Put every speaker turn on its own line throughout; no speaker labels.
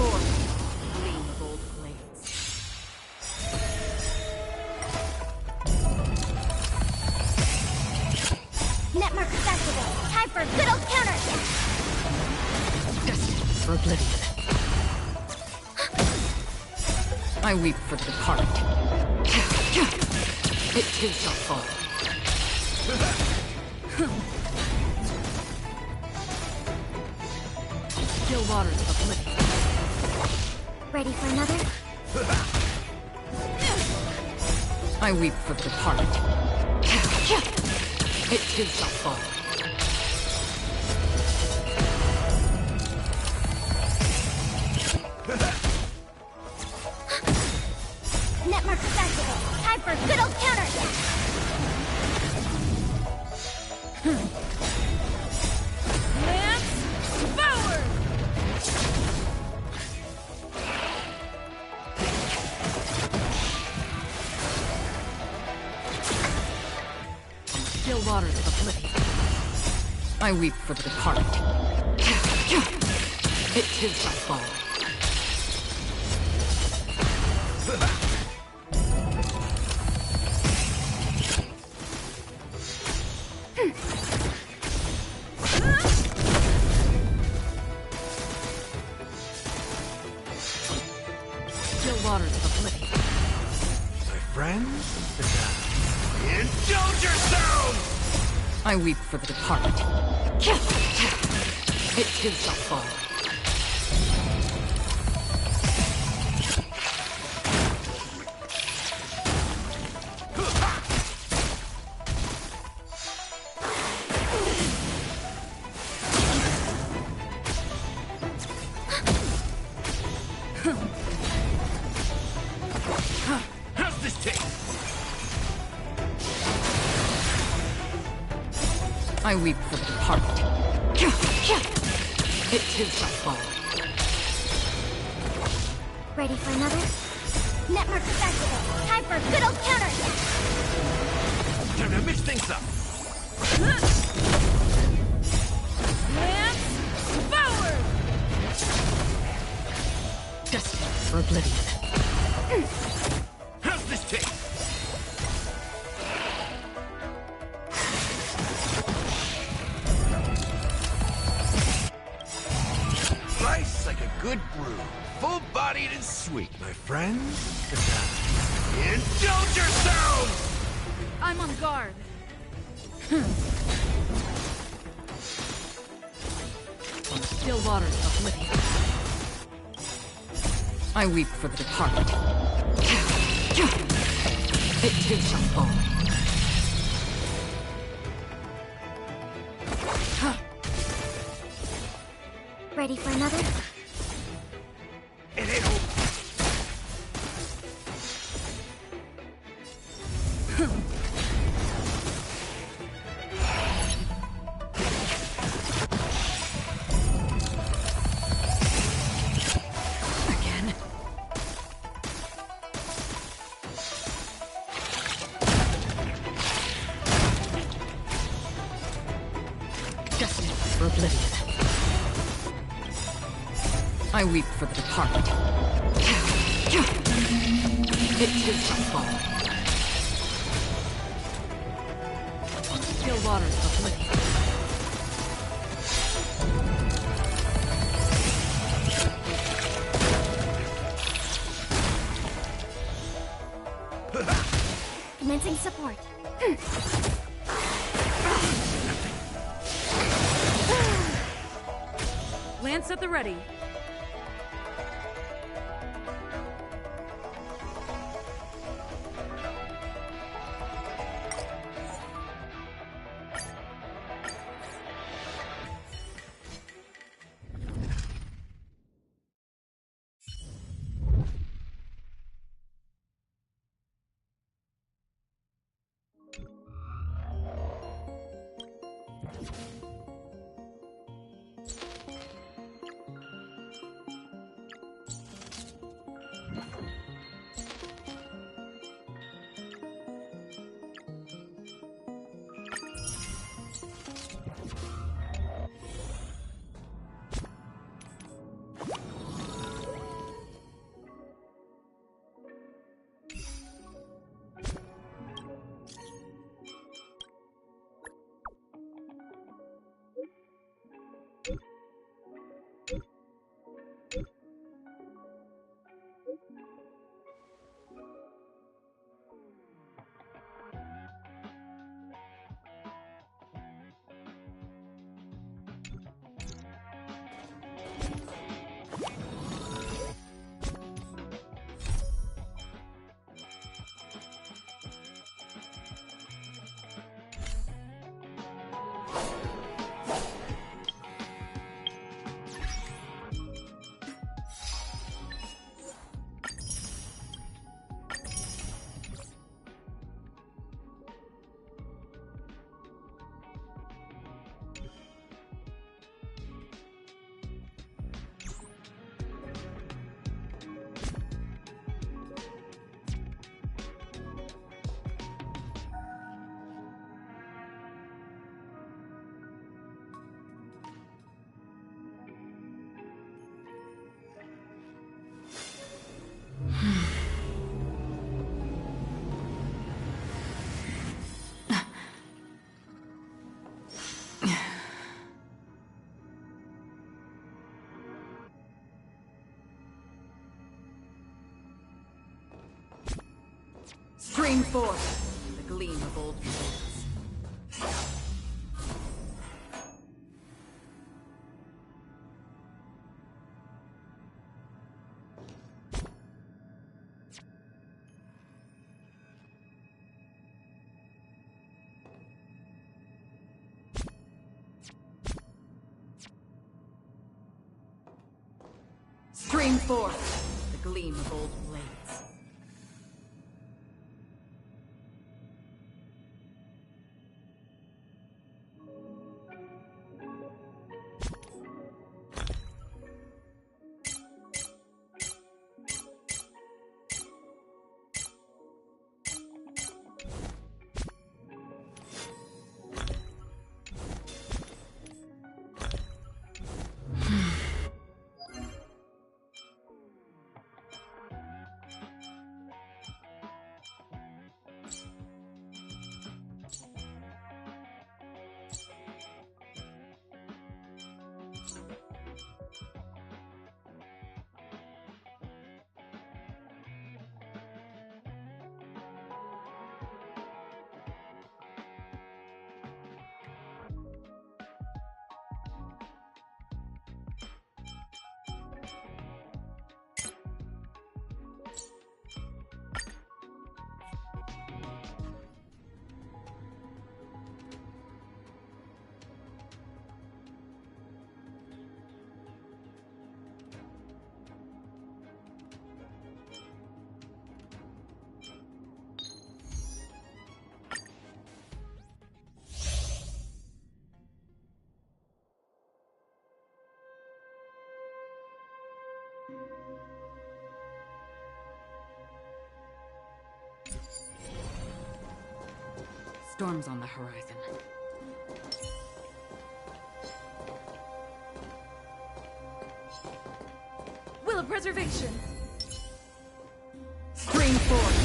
Gleam of old blades.
Netmark festival. Time for a good old counter.
Destined for oblivion. I weep for the departed. It too shall fall. Still waters of oblivion.
Ready for another?
I weep for the departed. It too shall fall.
Netmark festival. Time for a good old counter.
Lance forward! Still waters of oblivion. I weep for the departed. It too shall fall. Still waters of oblivion.
My friends, indulge yourselves!
I weep for the departed. It too shall fall.
How's this taste?
I weep for the departed. It too shall fall.
Ready for another? Netmark festival. Time for a good old counter.
Time to mix things up.
Lance forward! Destined for oblivion.
How's this taste? Slice like a good brew, full-bodied and sweet. My friends, indulge yourselves!
I'm on guard. Still waters of oblivion. I weep for the departed. It too shall fall.
Ready for another?
It ain't over.
Again. Destined for oblivion. I weep for the departed. It too shall fall. Still waters of oblivion.
Commencing support.
Lance at the ready. Spring forth, the gleam of old blades. Stream forth, the gleam of old blades. Storms on the horizon. Will of preservation. Spring forth.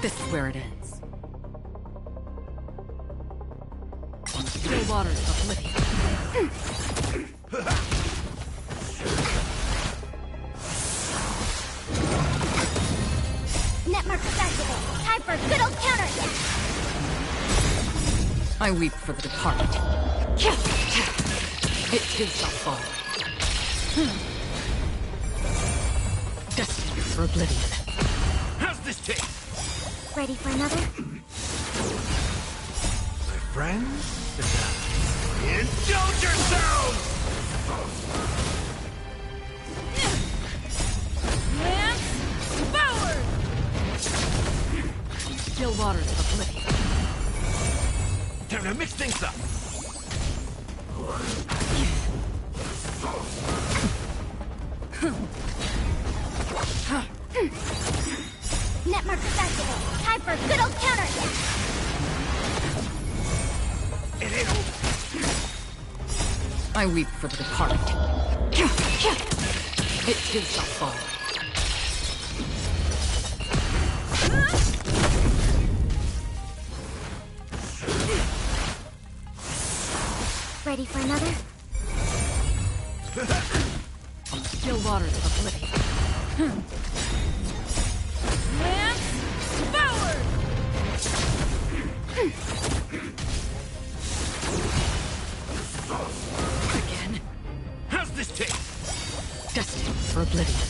This is where it ends. On the still waters of oblivion.
Netmark activated. Time for a good old counter.
I weep for the departed. It too shall fall. Destined for oblivion.
How's this taste?
Ready for another?
My friends, indulge yourselves!
Still waters of oblivion.
Time to mix things up.
Netmark activated. Time for a good old counter.
It ain't over.
I weep for the departed. It too shall fall.
Ready for another?
On the still waters of oblivion. Lance forward! Again.
How's this taste?
Destined for oblivion.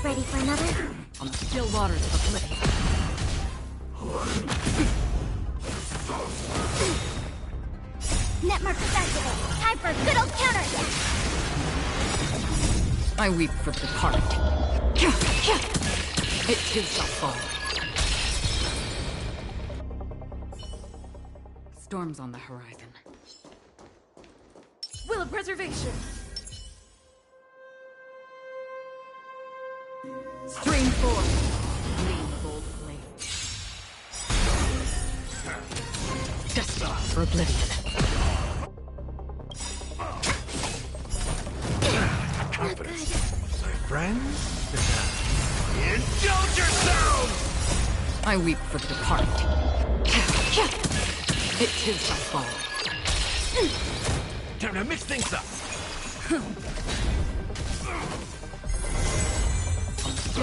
Ready for another?
On the still waters of oblivion.
Netmark activated. Time for a good old counter.
I weep for the departed. It too shall fall. Storms on the horizon. Will of preservation. Stream forth. Gleam of old flame. Destined for oblivion.
Confidence. My friends, indulge yourselves!
I weep for the departed. It too shall fall.
Time to mix things up.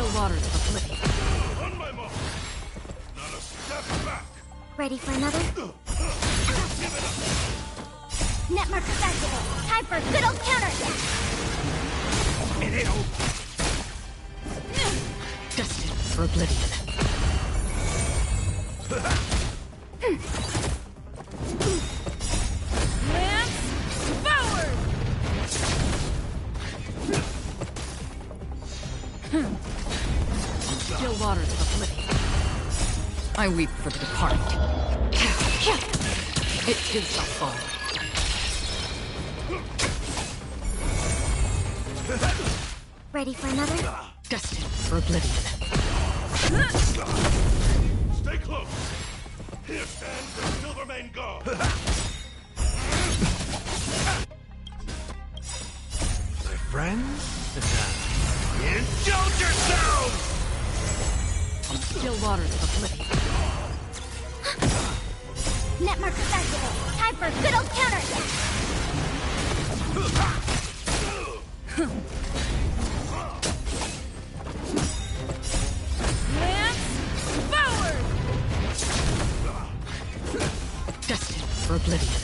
Still waters of oblivion.
On my mark. Not a step back.
Ready for another?
Give it up.
Net markers activate. Time for a good old counter.
It ain't over.
Destined for oblivion. Lance forward! Still waters of oblivion. I weep for the departed. It too shall fall.
Ready for another?
Destined for oblivion.
Stay close. Here stands the Silvermane Guard. My friends, indulge yourselves!
Still waters of oblivion.
Net markers activate. Time for a good old counter.
Lance forward! Destined for oblivion.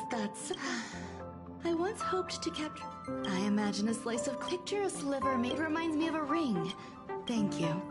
that's... I once hoped to capture... I imagine a slice of picture a sliver made reminds me of a ring. Thank you.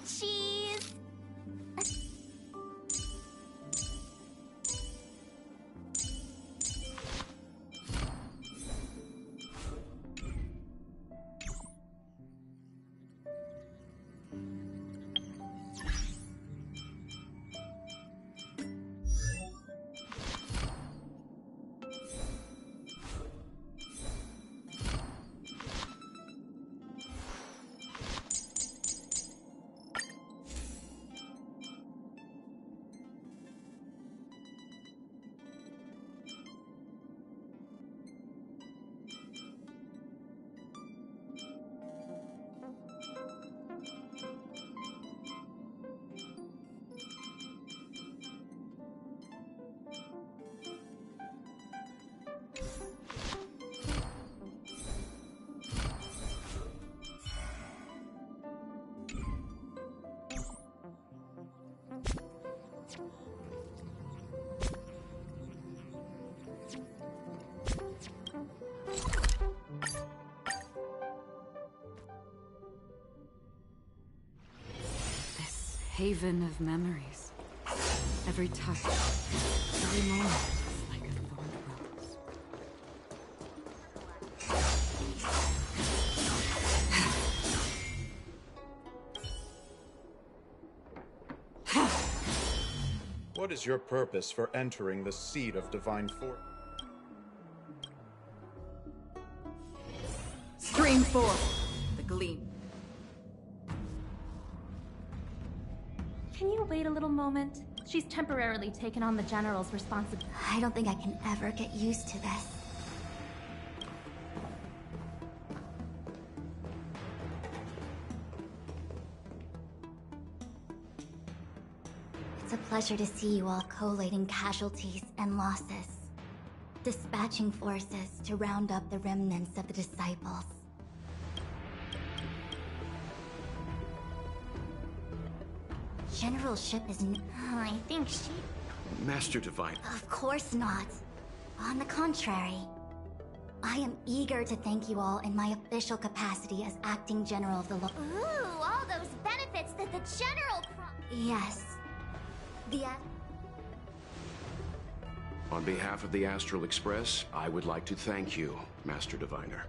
Cheese!
Haven of memories. Every touch, every moment is like a thorned rose.
What is your purpose for entering the seat of divine force?
Stream forth the gleam.
Can you wait a little moment? She's temporarily taken on the General's responsibility.
I don't think I can ever get used to this. It's a pleasure to see you all collating casualties and losses, dispatching forces to round up the remnants of the disciples. General Ship isn't... I think she...
Master Divine.
Of course not. On the contrary. I am eager to thank you all in my official capacity as Acting General of the Law. Ooh, all those benefits that the General Yes.
On behalf of the Astral Express, I would like to thank you, Master Diviner.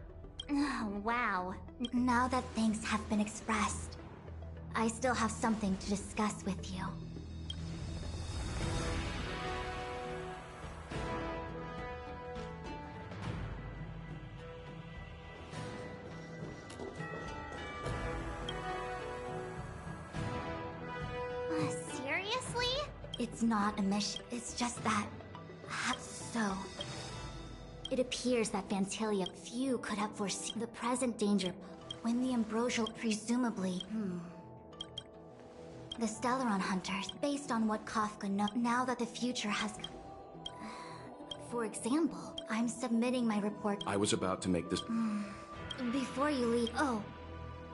Oh, wow. Now that thanks have been expressed, I still have something to discuss with you. Seriously? It's not a mission. It's just that... So... It appears that Vantilia few could have foreseen the present danger when the Ambrosial presumably... The Stellaron Hunters, based on what Kafka knows, now that the future has... For example, I'm submitting my report...
I was about to make this...
Before you leave... Oh,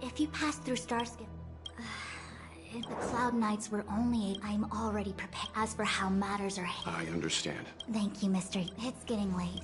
if you pass through Starskip... If the Cloud Knights were only... I'm already prepared. As for how matters are...
I understand.
Thank you, Mr. It's getting late.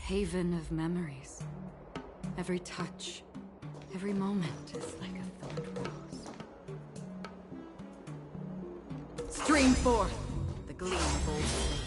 haven of memories. Every touch, every moment is like a thorned rose. Stream forth the gleam of old blades.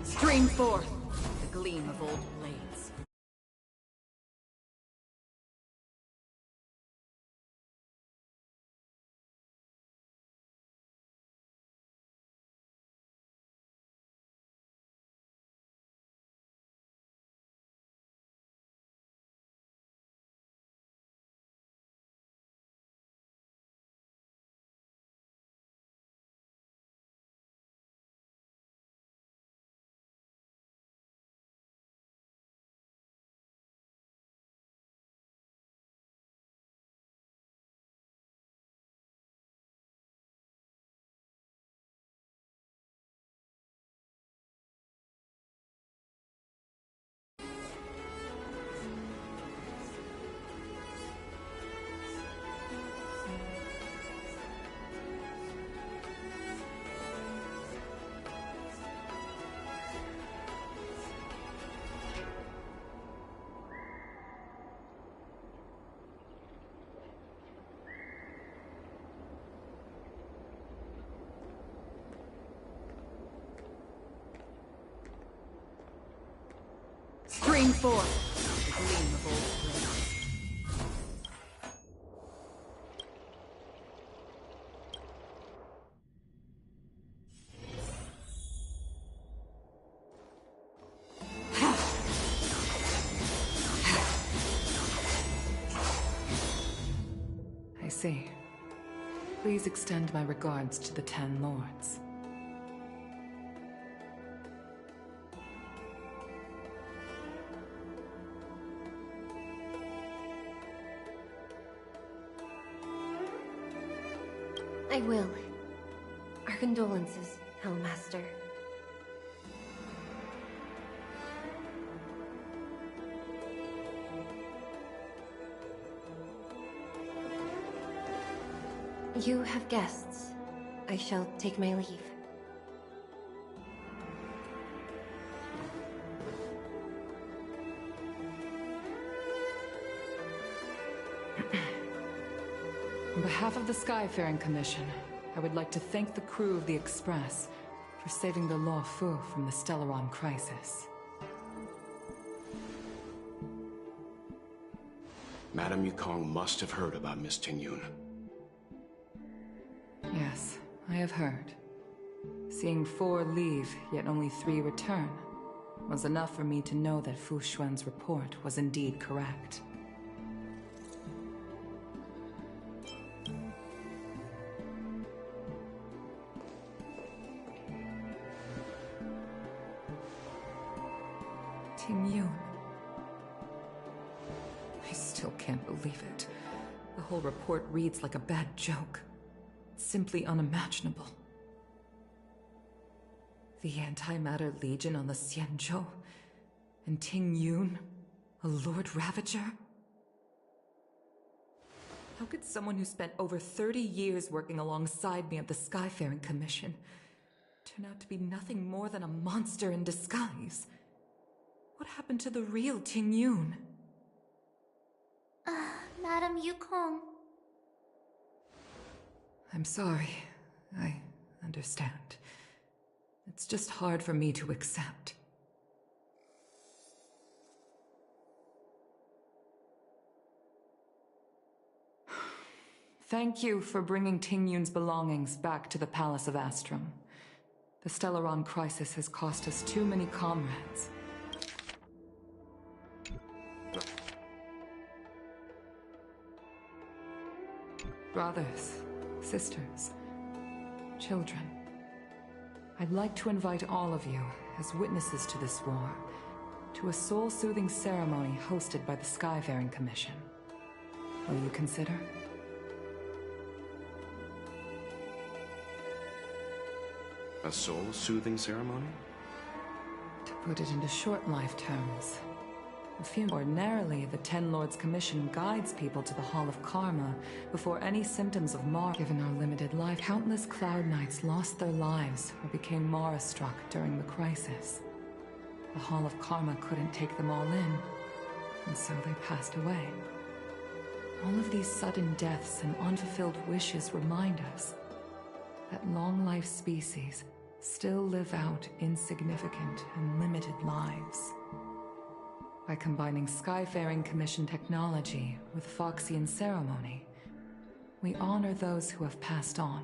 Stream forth the gleam of old blades. Stream forth the gleam of old blades. I see. Please extend my regards to the 10 lords.
I will. Our condolences, Hellmaster. You have guests. I shall take my leave.
On behalf of the Skyfaring Commission, I would like to thank the crew of the Express for saving the Law Fu from the Stellaron crisis.
Madame Yukong must have heard about Miss Tingyun.
Yes, I have heard. Seeing 4 leave, yet only 3 return, was enough for me to know that Fu Xuan's report was indeed correct. Tingyun. I still can't believe it. The whole report reads like a bad joke. It's simply unimaginable. The Antimatter Legion on the Xianzhou, and Tingyun, a Lord Ravager? How could someone who spent over 30 years working alongside me at the Skyfaring Commission turn out to be nothing more than a monster in disguise? What happened to the real Tingyun?
Madame Yukong.
I'm sorry. I understand. It's just hard for me to accept. Thank you for bringing Tingyun's belongings back to the Palace of Astrum. The Stellaron crisis has cost us too many comrades. Brothers, sisters, children. I'd like to invite all of you, as witnesses to this war, to a soul-soothing ceremony hosted by the Skyfaring Commission. Will you consider?
A soul-soothing ceremony?
To put it into short-life terms, ordinarily, the Ten Lords Commission guides people to the Hall of Karma before any symptoms of Mara. Given our limited life, countless Cloud Knights lost their lives or became Mara-struck during the crisis. The Hall of Karma couldn't take them all in, and so they passed away. All of these sudden deaths and unfulfilled wishes remind us that long-life species still live out insignificant and limited lives. By combining Skyfaring Commission technology with Foxian ceremony, we honor those who have passed on.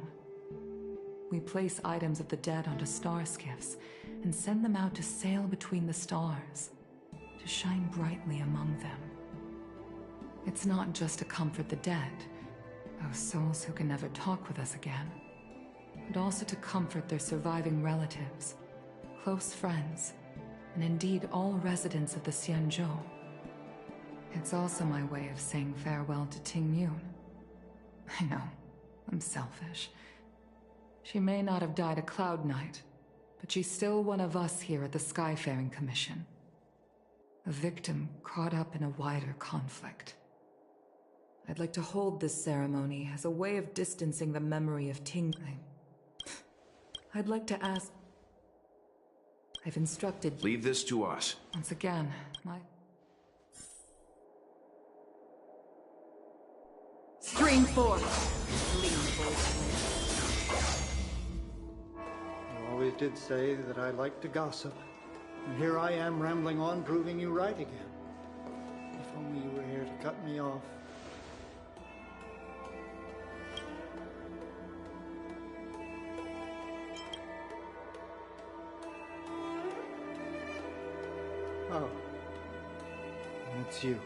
We place items of the dead onto star skiffs and send them out to sail between the stars, to shine brightly among them. It's not just to comfort the dead, those souls who can never talk with us again, but also to comfort their surviving relatives, close friends, and indeed all residents of the Xianzhou. It's also my way of saying farewell to Ting Yun. I know, I'm selfish. She may not have died a Cloud Knight, but she's still one of us here at the Skyfaring Commission. A victim caught up in a wider conflict. I'd like to hold this ceremony as a way of distancing the memory of Ting. I'd like to ask... I've instructed...
Leave this to us.
Once again, Stream 4!
You always did say that I like to gossip. And here I am rambling on, proving you right again. If only you were here to cut me off. Oh. It's you.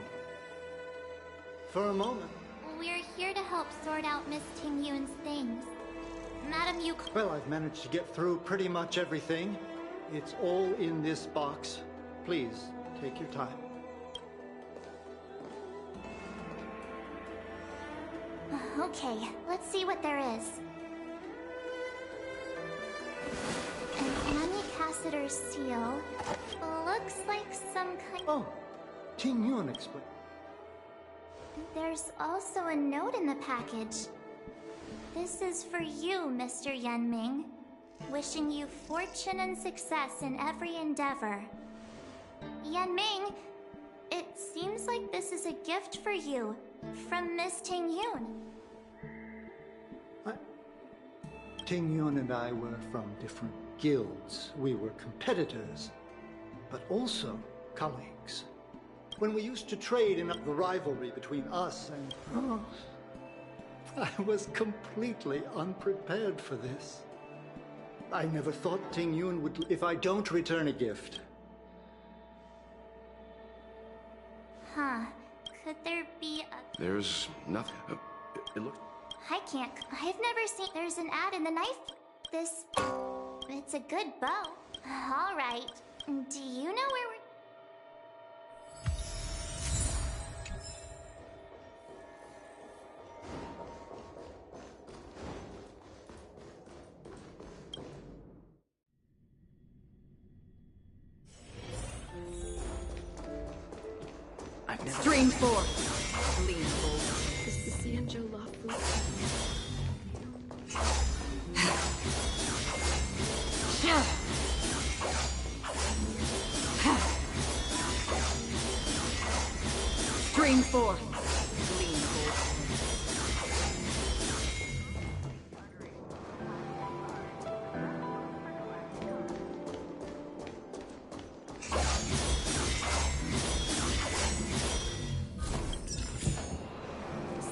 For a moment.
We're here to help sort out Miss Ting Yun's things. Madam, you...
Well, I've managed to get through pretty much everything. It's all in this box. Please, take your time.
Okay, let's see what there is. An Annie seal. Looks like some kind...
Oh, Ting Yun explained.
There's also a note in the package. This is for you, Mr. Yanming. Wishing you fortune and success in every endeavor. Yanming, it seems like this is a gift for you from Miss Ting Yun.
Ting Yun and I were from different guilds. We were competitors, but also colleagues. When we used to trade in the rivalry between us and... Oh, I was completely unprepared for this. I never thought Ting Yun would... If I don't return a gift...
Huh. Could there be a...
There's nothing... it looks...
I can't... I've never seen... There's an ad in the knife... This... It's a good bow. All right. Do you know where we're...
Stream 4! Lean forward.
Is the Xianzhou law food?
Stream 4! Lean forward.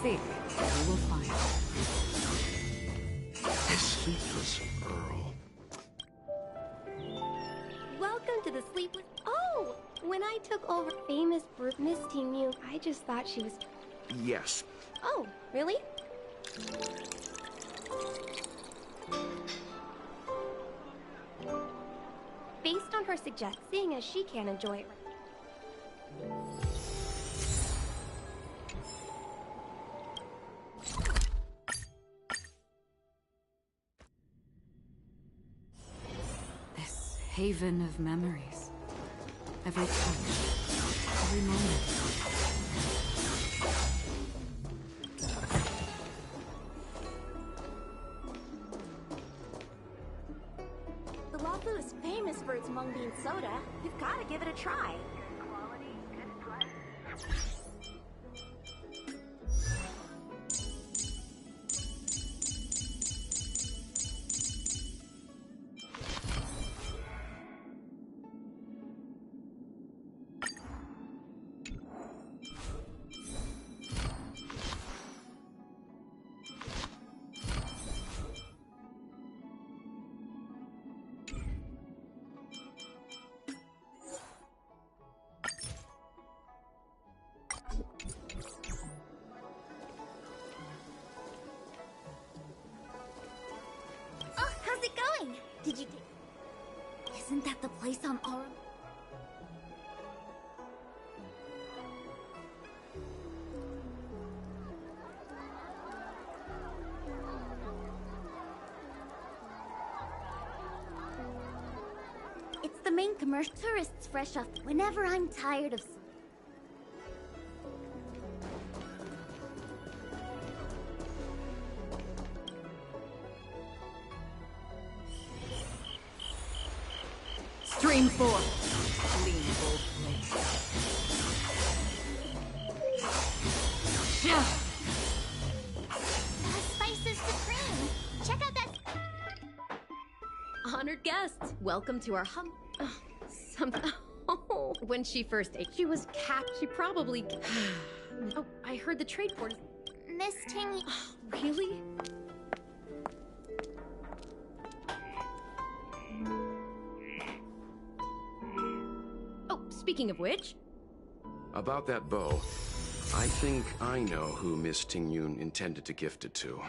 Seek, you will find.
A sleepless Earl.
Welcome to the Sleepless... Oh! When I took over famous Miss Ting Yun, I just thought she was...
Yes.
Oh, really? Based on her suggestion, seeing as she can't enjoy it.
haven of memories. Every touch, every moment.
The Lawfu is famous for its mung bean soda. You've got to give it a try.
Did you... Isn't that the place on our... It's the main commercial. Tourists fresh off. Whenever I'm tired of...
Stream 4. Clean bold
Spice is supreme! Check out that...
Honored guests, welcome to our Oh, when she first ate, she was she probably... Oh, I heard the trade port.
Miss Ting...
Really? Speaking of which...
About that bow, I think I know who Miss Tingyun intended to gift it to.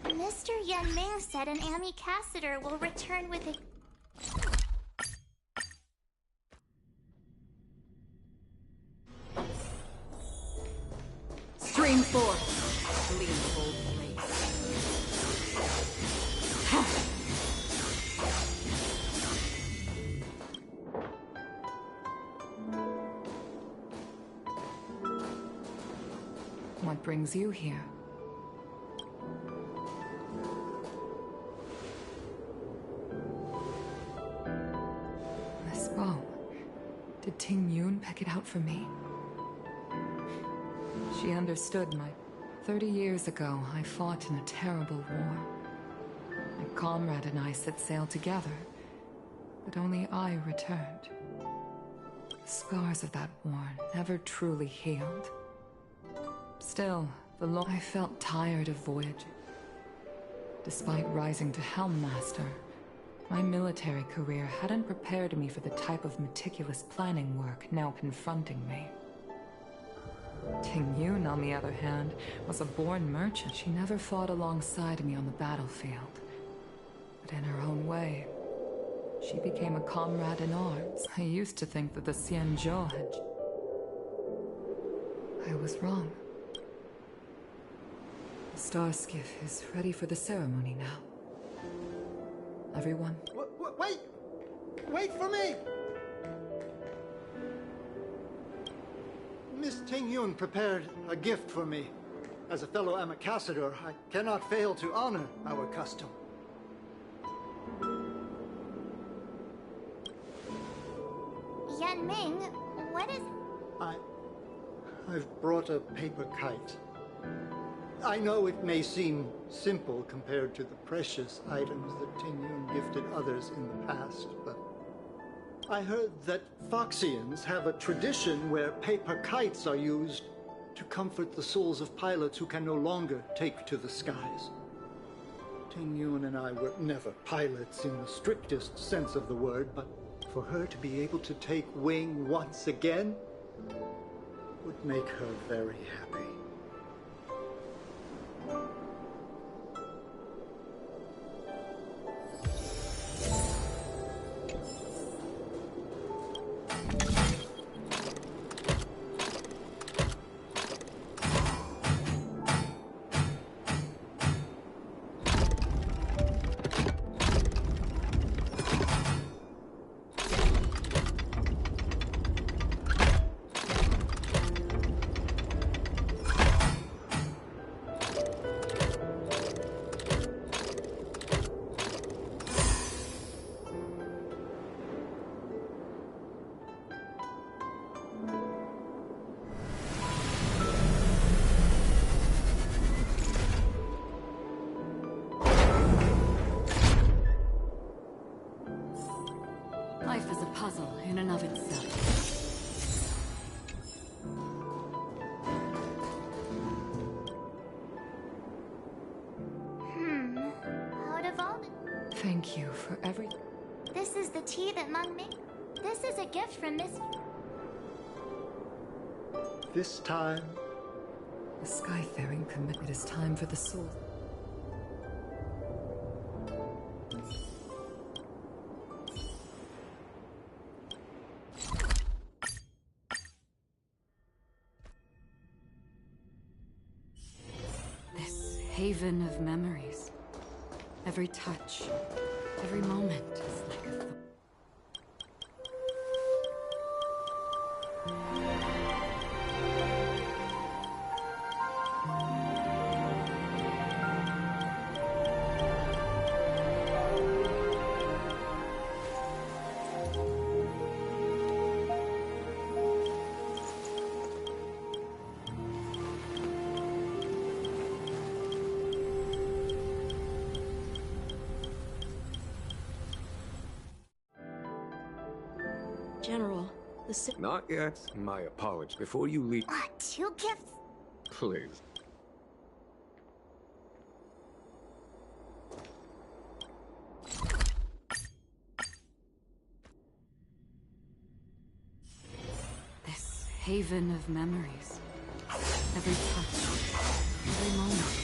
Mr. Yan Ming said an ambassador will return with a...
Stream 4. Clean bold What brings you here? This bow. Did Tingyun pick it out for me? She understood my... 30 years ago, I fought in a terrible war. My comrade and I set sail together, but only I returned. The scars of that war never truly healed. Still, I felt tired of voyaging. Despite rising to Helm Master, my military career hadn't prepared me for the type of meticulous planning work now confronting me. Tingyun, on the other hand, was a born merchant. She never fought alongside me on the battlefield. But in her own way, she became a comrade in arms. I used to think that the Xianzhou had... I was wrong. The star skiff is ready for the ceremony now. Everyone...
Wait! Wait for me! Miss Tingyun prepared a gift for me. As a fellow ambassador, I cannot fail to honor our custom.
Yan Ming, what is...
I've brought a paper kite. I know it may seem simple compared to the precious items that Tingyun gifted others in the past, but I heard that Foxians have a tradition where paper kites are used to comfort the souls of pilots who can no longer take to the skies. Tingyun and I were never pilots in the strictest sense of the word, but for her to be able to take wing once again would make her very happy.
Thank you for every...
This is the tea that Mung made. This is a gift from Miss...
This time,
The Skyfaring commit. It is time for the soul.
This haven of memories. Every touch, every moment is like a
General,
Not yet. My apologies. Before you leave...
What, 2 gifts?
Please.
This haven of memories. Every touch, every moment.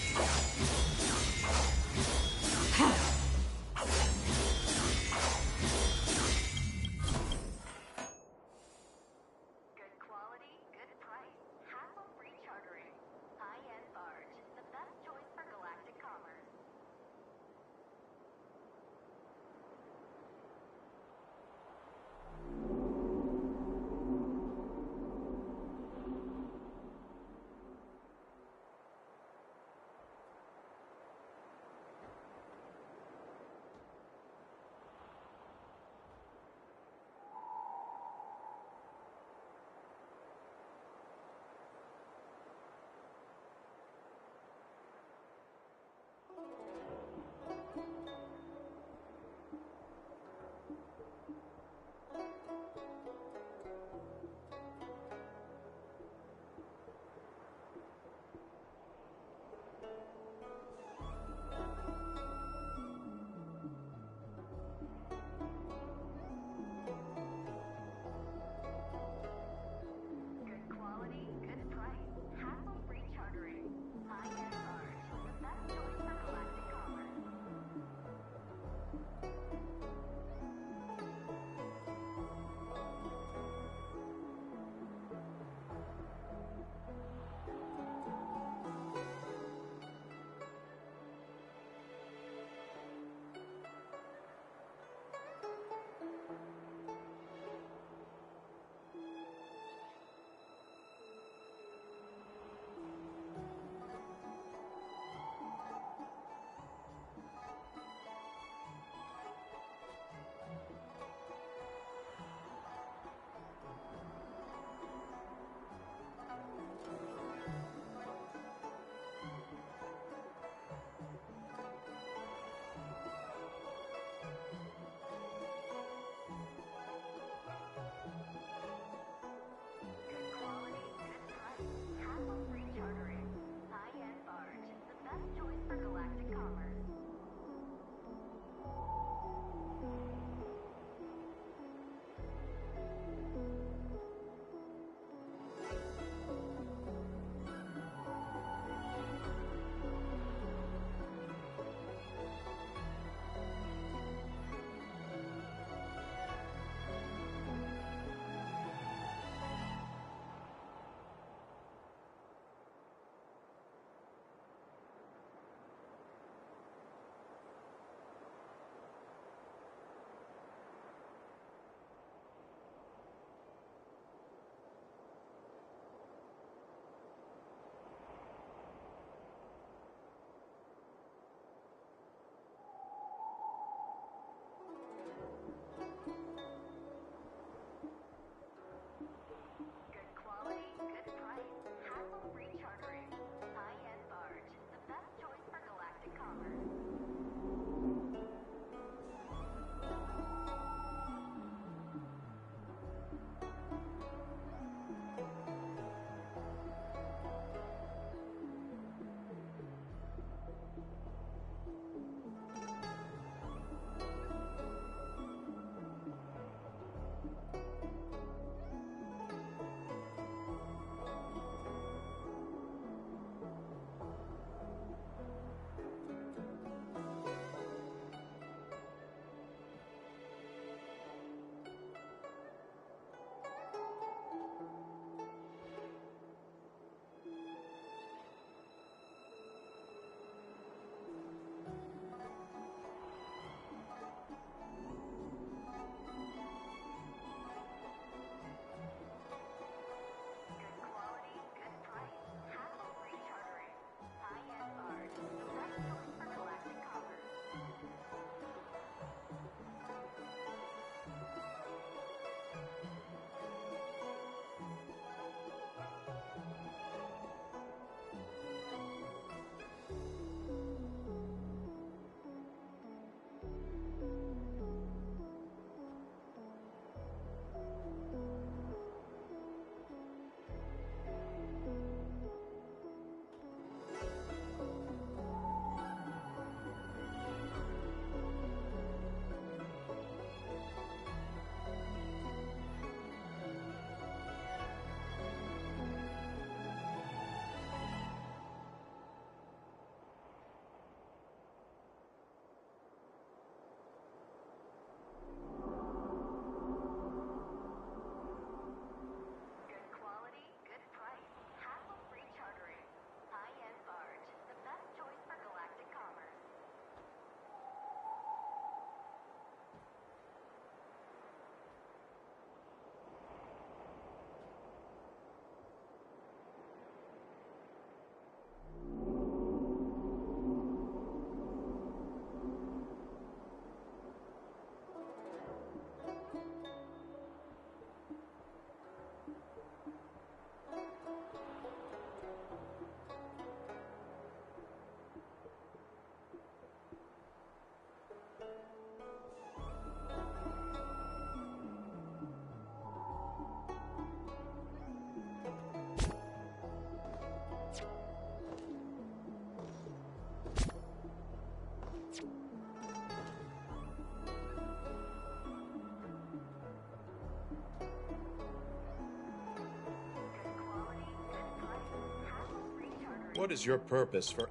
What is your purpose for...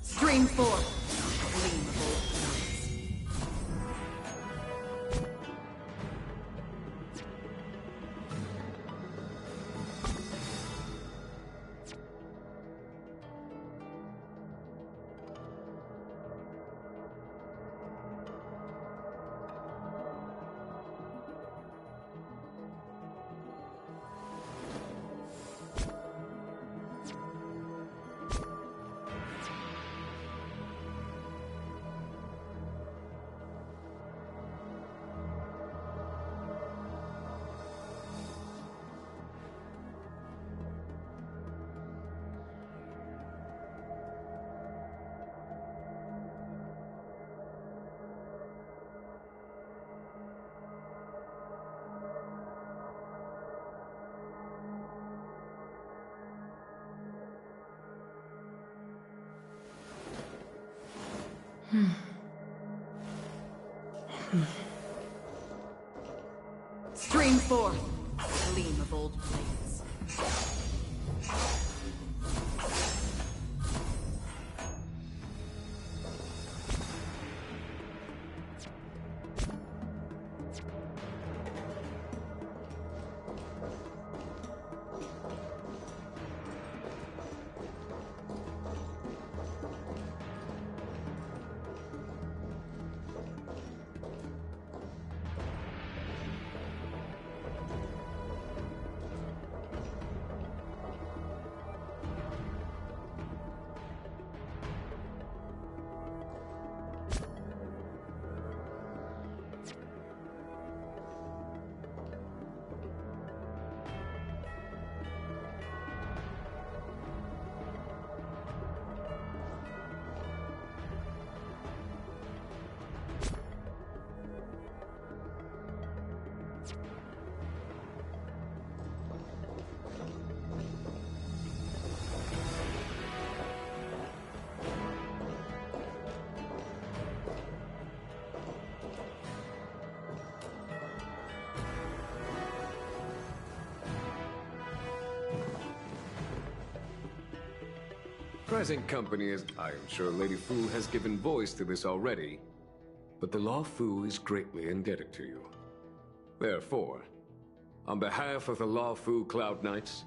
Stream 4. Gleam of old planets. Stream 4. Gleam of old planes.
Present company is... I am sure Lady Fu has given voice to this already, but the Law Fu is greatly indebted to you. Therefore, on behalf of the Law Fu Cloud Knights,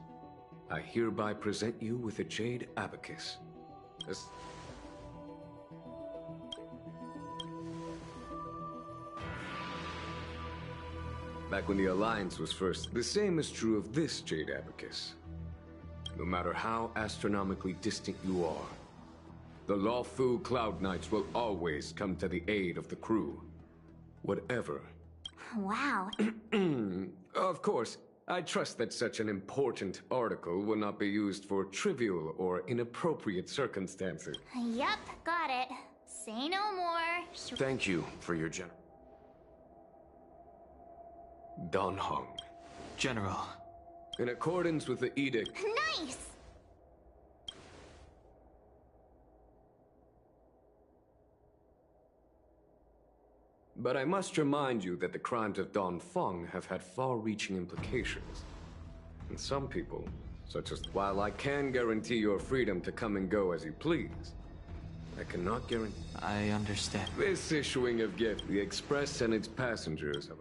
I hereby present you with a Jade Abacus. Back when the Alliance was first, the same is true of this Jade Abacus. No matter how astronomically distant you are, the Law Fu Cloud Knights will always come to the aid of the crew. Whatever.
Wow.
Of course, I trust that such an important article will not be used for trivial or inappropriate circumstances.
Yup, got it. Say no more.
Thank you for your
Don Hong.
General.
In accordance with the edict...
Nice!
But I must remind you that the crimes of Don Feng have had far-reaching implications. And some people, such as... While I can guarantee your freedom to come and go as you please, I cannot guarantee...
I understand.
This issuing of gifts, the Express and its passengers have...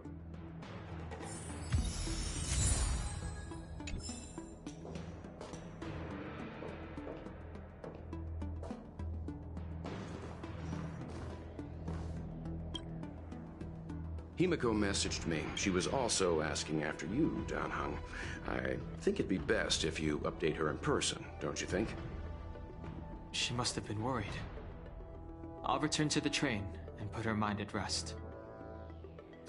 Himiko messaged me. She was also asking after you, Don Hung. I think it'd be best if you update her in person, don't you think?
She must have been worried. I'll return to the train and put her mind at rest.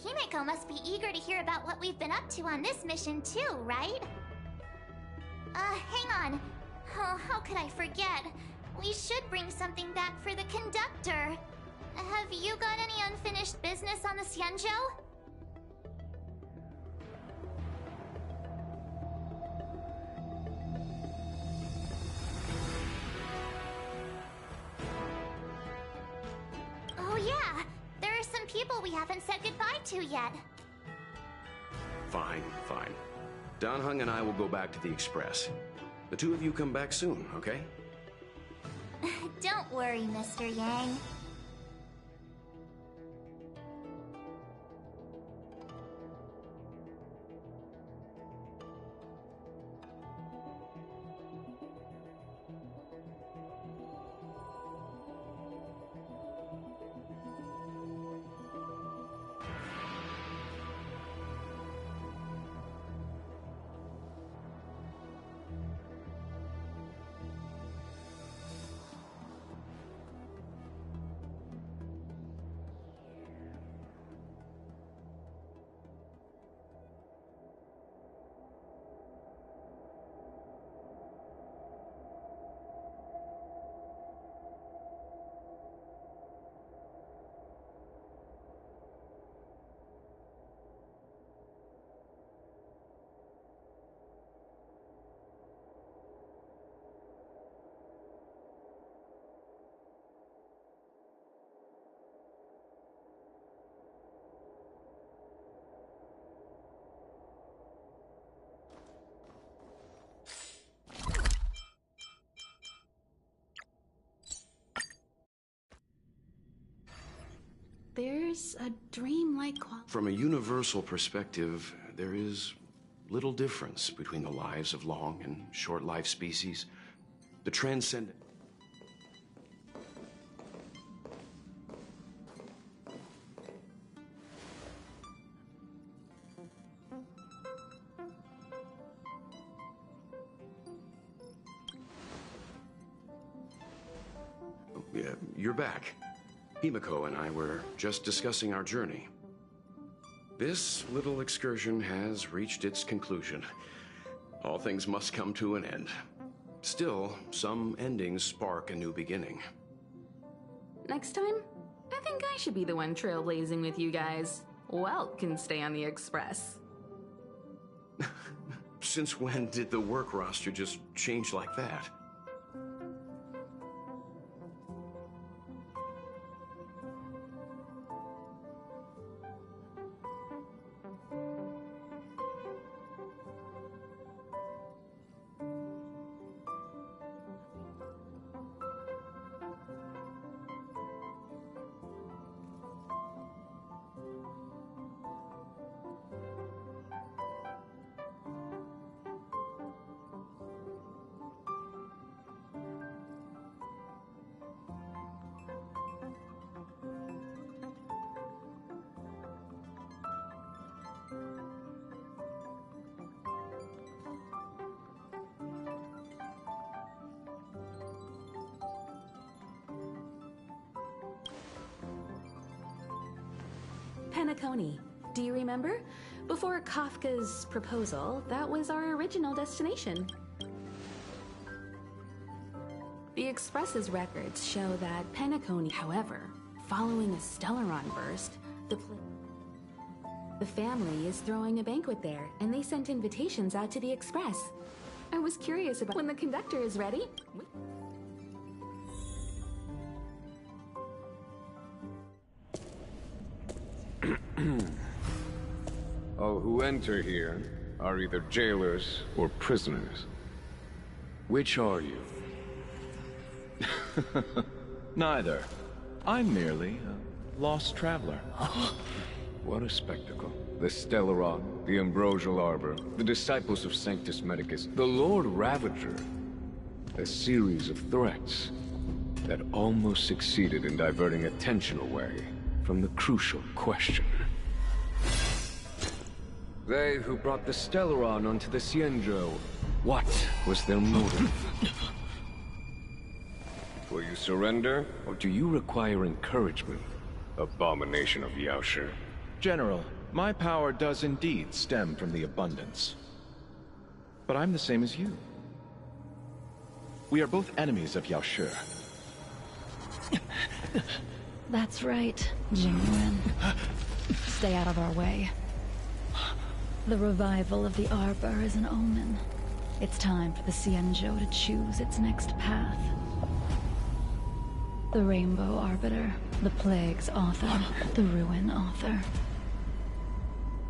Himiko must be eager to hear about what we've been up to on this mission too, right? Hang on. Oh, how could I forget? We should bring something back for the conductor. Have you got any unfinished business on the Xianzhou? Oh yeah, there are some people we haven't said goodbye to yet.
Fine, fine. Dan Heng and I will go back to the Express. The two of you come back soon, okay?
Don't worry, Mr. Yang.
There's a dreamlike quality.
From a universal perspective, there is little difference between the lives of long and short-lived species. The transcendent... Yeah, you're back. Himiko and I were just discussing our journey. This little excursion has reached its conclusion. All things must come to an end. Still, some endings spark a new beginning.
Next time, I think I should be the one trailblazing with you guys. Welt can stay on the Express.
Since when did the work roster just change like that?
Penacony. Do you remember? Before Kafka's proposal, that was our original destination. The Express's records show that Penacony, however, following a Stellaron burst, the family is throwing a banquet there, and they sent invitations out to the Express. I was curious about when the conductor is ready.
All who enter here are either jailers or prisoners. Which are you?
Neither. I'm merely a lost traveler.
What a spectacle. The Stellaron, the Ambrosial Arbor, the Disciples of Sanctus Medicus, the Lord Ravager. A series of threats that almost succeeded in diverting attention away from the crucial question. They who brought the Stellaron onto the Xianzhou, what was their motive? Will you surrender, or do you require encouragement? Abomination of Yaoshi.
General, my power does indeed stem from the abundance. But I'm the same as you. We are both enemies of Yaoshi.
That's right, Genuine. Stay out of our way. The revival of the Arbor is an omen. It's time for the Xianzhou to choose its next path. The Rainbow Arbiter, the Plague's author, the Ruin author.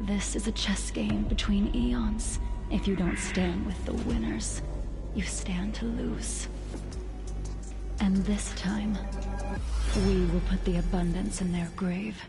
This is a chess game between eons, If you don't stand with the winners, you stand to lose. And this time, we will put the abundance in their grave.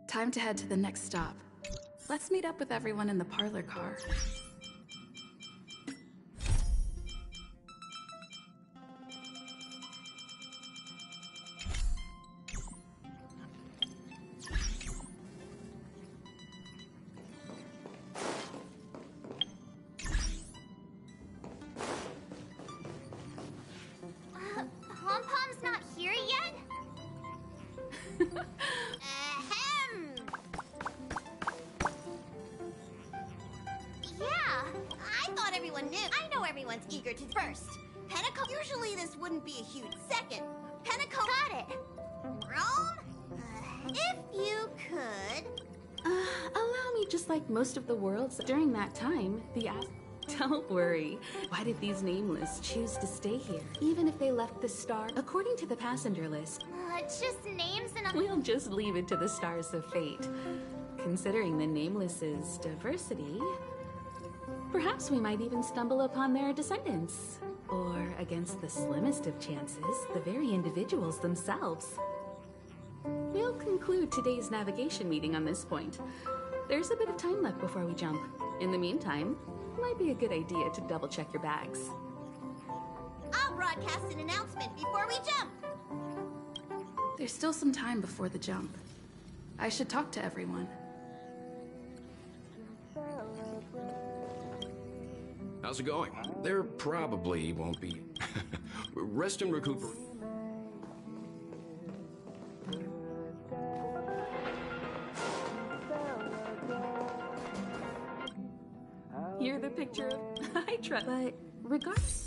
Time to head to the next stop. Let's meet up with everyone in the parlor car.
Pom-Pom's not here yet? Ahem. Yeah, I thought everyone knew. I know everyone's eager to first. Pentecost. Usually this wouldn't be a huge second. Pentecost. Got it. Rome? If you could.
Allow me, just like most of the worlds during that time, Don't worry. Why did these nameless choose to stay here, even if they left the star? According to the passenger list,
It's just names and
we'll just leave it to the stars of fate. Considering the nameless's diversity, perhaps we might even stumble upon their descendants. Or, against the slimmest of chances, the very individuals themselves. We'll conclude today's navigation meeting on this point. There's a bit of time left before we jump. In the meantime, might be a good idea to double-check your bags.
I'll broadcast an announcement before we jump.
There's still some time before the jump. I should talk to everyone.
How's it going? There probably won't be. Rest and recuperate.
You're the picture of I trust. But regardless.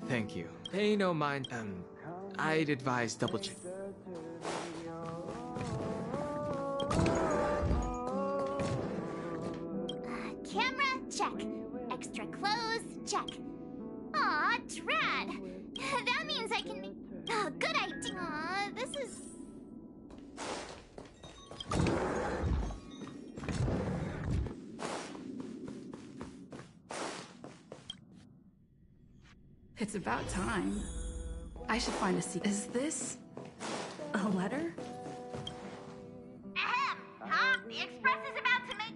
Thank you. Pay no mind. I'd advise double check.
Camera, check. Extra clothes, check. Aw, Drad! That means I can make... Oh, good idea. Aw, this is...
It's about time. I should find a seat. Is this a letter?
Ahem! Huh? The express is about to make...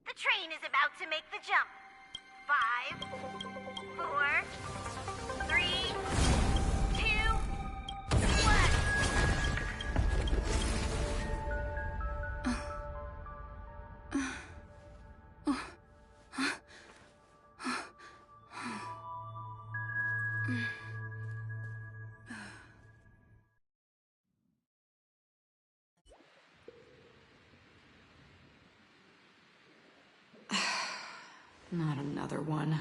The train is about to make the jump. 5, 4, 3, 2, 1.
Not another one.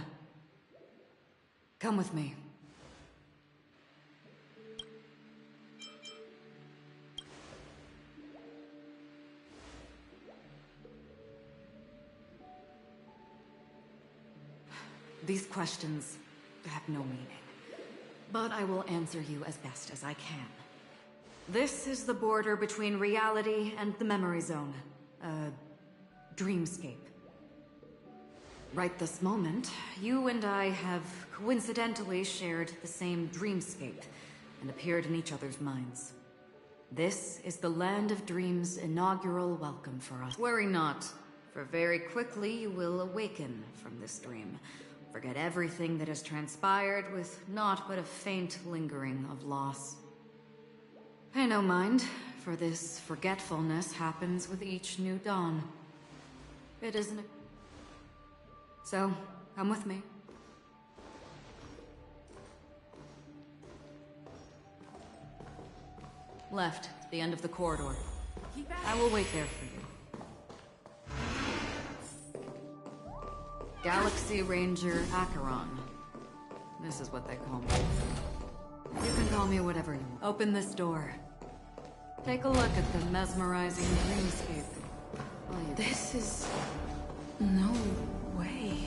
Come with me. These questions have no meaning, but I will answer you as best as I can. This is the border between reality and the memory zone, a dreamscape. Right this moment, you and I have coincidentally shared the same dreamscape and appeared in each other's minds. This is the Land of Dreams' inaugural welcome for us. Worry not, for very quickly you will awaken from this dream. Forget everything that has transpired with naught but a faint lingering of loss. Pay no mind, for this forgetfulness happens with each new dawn. It isn't a... So, come with me. Left, the end of the corridor. I will wait there for you. Galaxy Ranger Acheron. This is what they call me. You can call me whatever you want. Open this door. Take a look at the mesmerizing dreamscape.
This is... no way.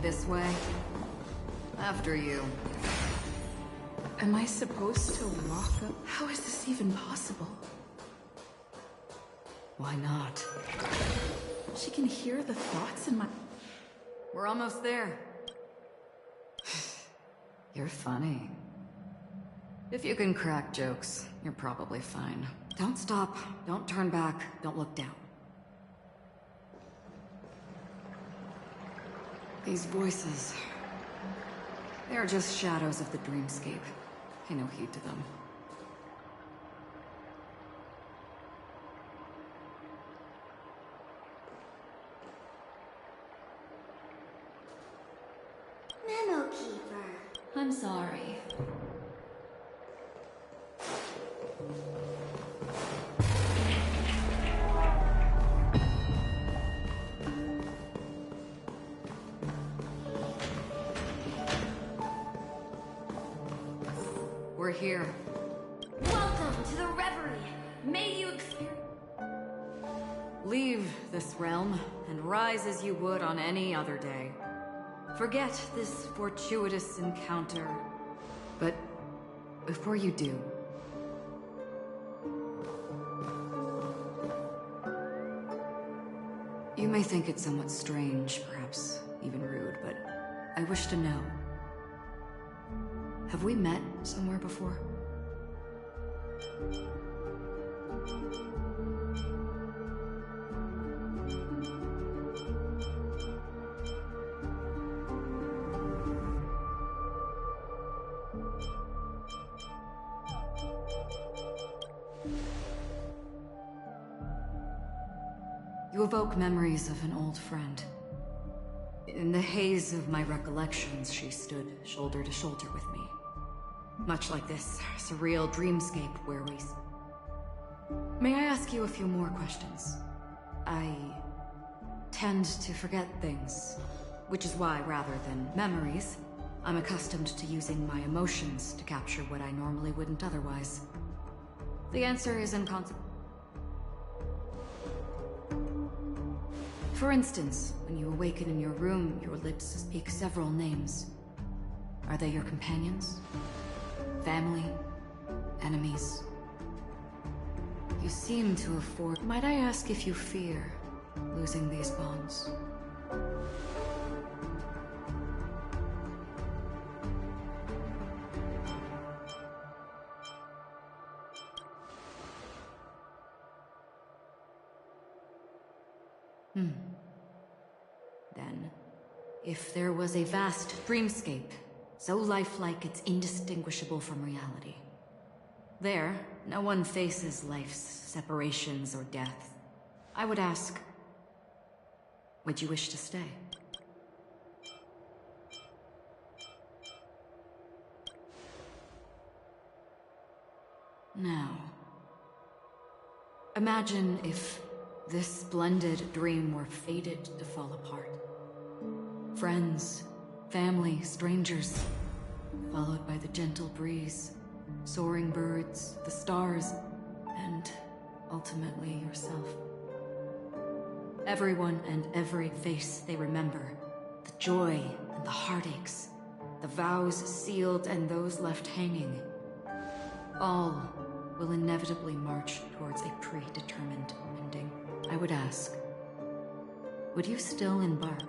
This way. After you.
Am I supposed to walk up? How is this even possible?
Why not?
She can hear the thoughts in my...
We're almost there. You're funny. If you can crack jokes, you're probably fine. Don't stop, don't turn back, don't look down. These voices... they are just shadows of the dreamscape. Pay no heed to them.
Memo Keeper.
I'm sorry.
We're here.
Welcome to the Reverie. May you experience...
Leave this realm, and rise as you would on any other day. Forget this fortuitous encounter. But before you do... you may think it somewhat strange, perhaps even rude, but I wish to know. Have we met somewhere before? You evoke memories of an old friend. In the haze of my recollections, she stood shoulder to shoulder with me. Much like this surreal dreamscape where we... May I ask you a few more questions? I tend to forget things, which is why, rather than memories, I'm accustomed to using my emotions to capture what I normally wouldn't otherwise. The answer is inconsequential. For instance, when you awaken in your room, your lips speak several names. Are they your companions? Family? Enemies? You seem to afford... Might I ask if you fear losing these bonds? Then, if there was a vast dreamscape, so lifelike it's indistinguishable from reality. There, no one faces life's separations or death. I would ask, would you wish to stay? Now, imagine if this splendid dream were fated to fall apart. Friends, family, strangers, followed by the gentle breeze, soaring birds, the stars, and ultimately yourself. Everyone and every face they remember, the joy and the heartaches, the vows sealed and those left hanging, all will inevitably march towards a predetermined ending. I would ask, would you still embark?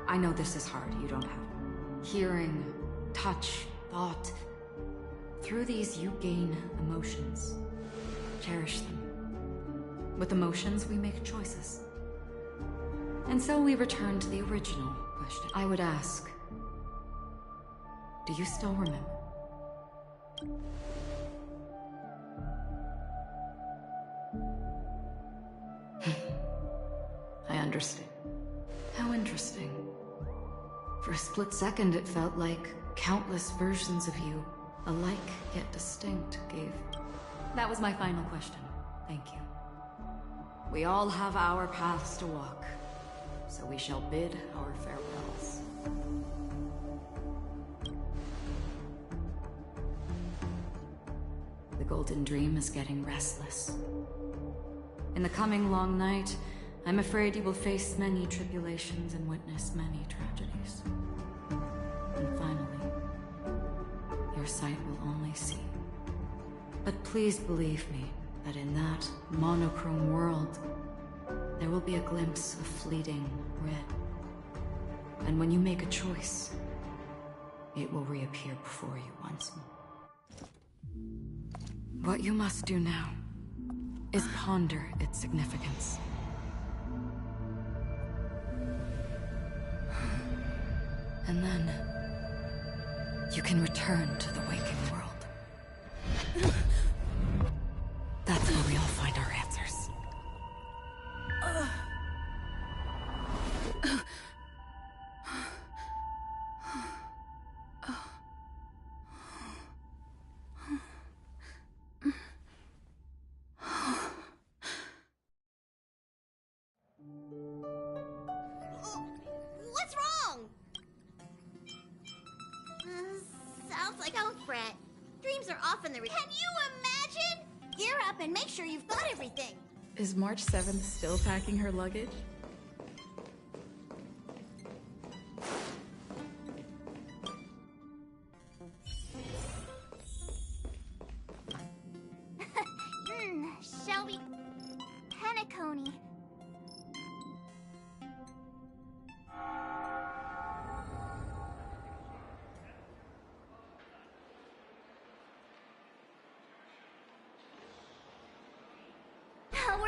I know this is hard, you don't have hearing, touch, thought. Through these you gain emotions. Cherish them. With emotions we make choices. And so we return to the original question. I would ask, do you still remember? I understand. How interesting. For a split second, it felt like countless versions of you, alike yet distinct, gave. That was my final question. Thank you. We all have our paths to walk, so we shall bid our farewells. The Golden Dream is getting restless. In the coming long night, I'm afraid you will face many tribulations and witness many tragedies. And finally, your sight will only see. But please believe me that in that monochrome world, there will be a glimpse of fleeting red. And when you make a choice, it will reappear before you once more. What you must do now is ponder its significance. And then, you can return to the waking world. That's where we all find our answers.
What's wrong? Sounds like a fret. Dreams are often the... Can you imagine? Gear up and make sure you've got everything.
Is March 7th still packing her luggage?
Shall we... Penacony.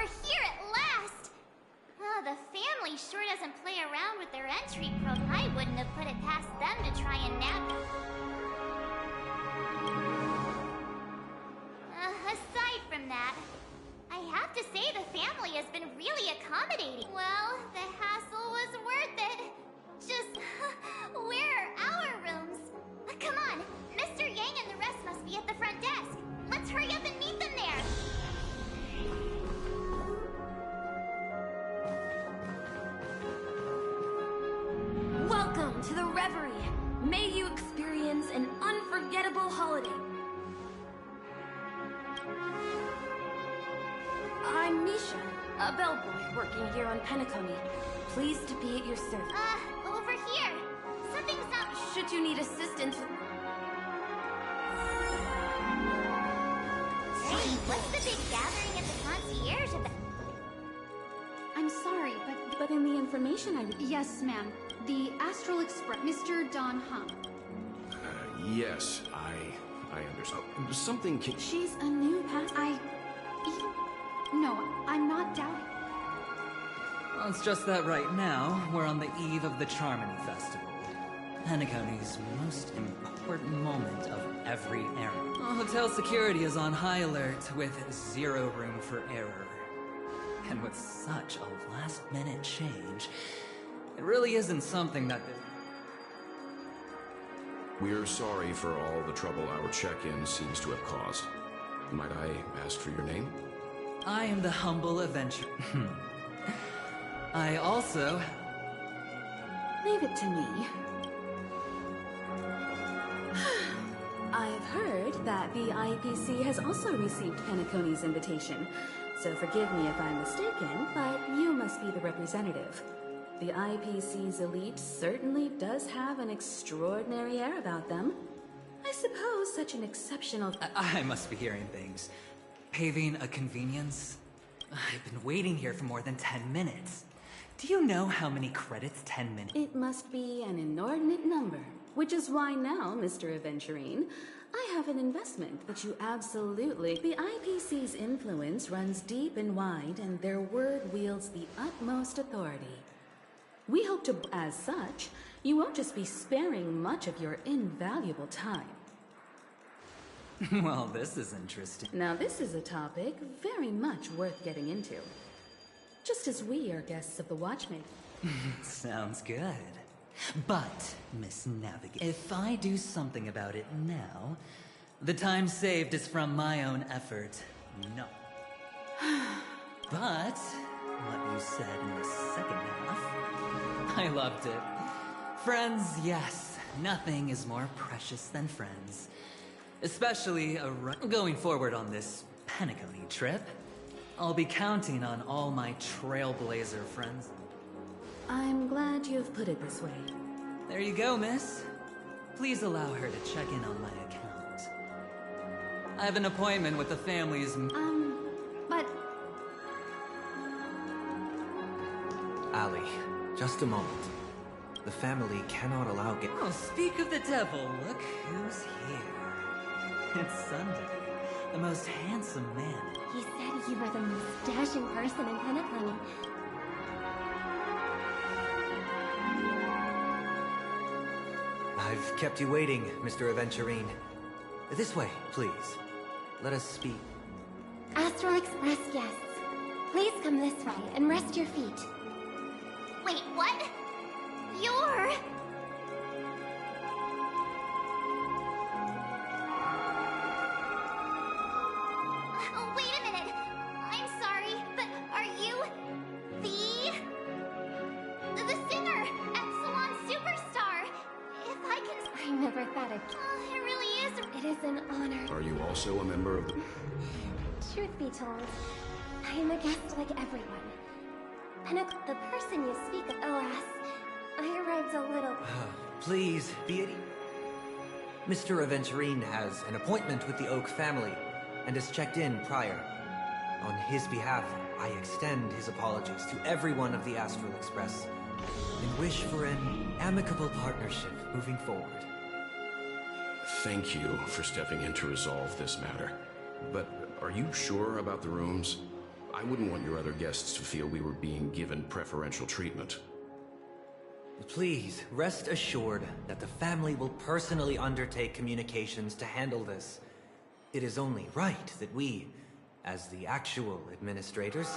we're here at last! Oh, the family sure doesn't play around with their entry program. I wouldn't have put it past them to try and nab it. Aside from that, I have to say the family has been really accommodating. Well, the hassle was worth it. Just, where are our rooms? Come on, Mr. Yang and the rest must be at the front desk. Let's hurry up and meet them there.
Welcome to the Reverie. May you experience an unforgettable holiday. I'm Misha, a bellboy working here on Penacony. Pleased to be at your service.
Over here. Something's not...
Should you need assistance with...
Hey, what's the big gathering at the concierge event?
I'm sorry, but in the information I... Yes, ma'am. The Astral Express, Mr. Don Hung.
Yes, I understand. Something can...
She's a new No, I'm not doubting.
Well, it's just that right now, we're on the eve of the Charmony Festival. Penacony's most important moment of every era. Well, hotel security is on high alert with zero room for error. And with such a last-minute change, it really isn't something that...
We're sorry for all the trouble our check-in seems to have caused. Might I ask for your name?
I am the humble adventurer. I also...
Leave it to me. I've heard that the IPC has also received Penacony's invitation, so forgive me if I'm mistaken, but you must be the representative. The IPC's elite certainly does have an extraordinary air about them. I suppose such an exceptional...
I must be hearing things. Paving a convenience? I've been waiting here for more than 10 minutes. Do you know how many credits 10 minutes?
It must be an inordinate number, which is why now, Mr. Aventurine, I have an investment that you absolutely... The IPC's influence runs deep and wide, and their word wields the utmost authority. We hope to... As such, you won't just be sparing much of your invaluable time.
Well, this is interesting.
Now, this is a topic very much worth getting into. Just as we are guests of the Watchmaker.
Sounds good. But, Miss Navigator, if I do something about it now, the time saved is from my own effort. No. But, what you said in the second half, I loved it. Friends, yes, nothing is more precious than friends. Especially going forward on this Penacony trip. I'll be counting on all my trailblazer friends.
I'm glad you've put it this way.
There you go, miss. Please allow her to check in on my account. I have an appointment with the family's...
but...
Ali, just a moment. The family cannot allow...
Oh, speak of the devil, look who's here. It's Sunday, the most handsome man.
He said you were the most dashing person in Penacony.
I've kept you waiting, Mr. Aventurine. This way, please. Let us speak.
Astral Express guests, please come this way and rest your feet.
Wait, what? You're... Oh, wait a minute. I'm sorry, but are you the singer at Salon Superstar? If I can...
I never thought it...
it really is...
It is an honor.
Are you also a member of the...
Truth be told, I am a guest like everyone. The person you speak of, alas, I arrived a little...
Please, be at... Mr. Aventurine has an appointment with the Oak family and has checked in prior. On his behalf, I extend his apologies to everyone of the Astral Express and wish for an amicable partnership moving forward.
Thank you for stepping in to resolve this matter. But are you sure about the rooms? I wouldn't want your other guests to feel we were being given preferential treatment.
Please, rest assured that the family will personally undertake communications to handle this. It is only right that we, as the actual administrators,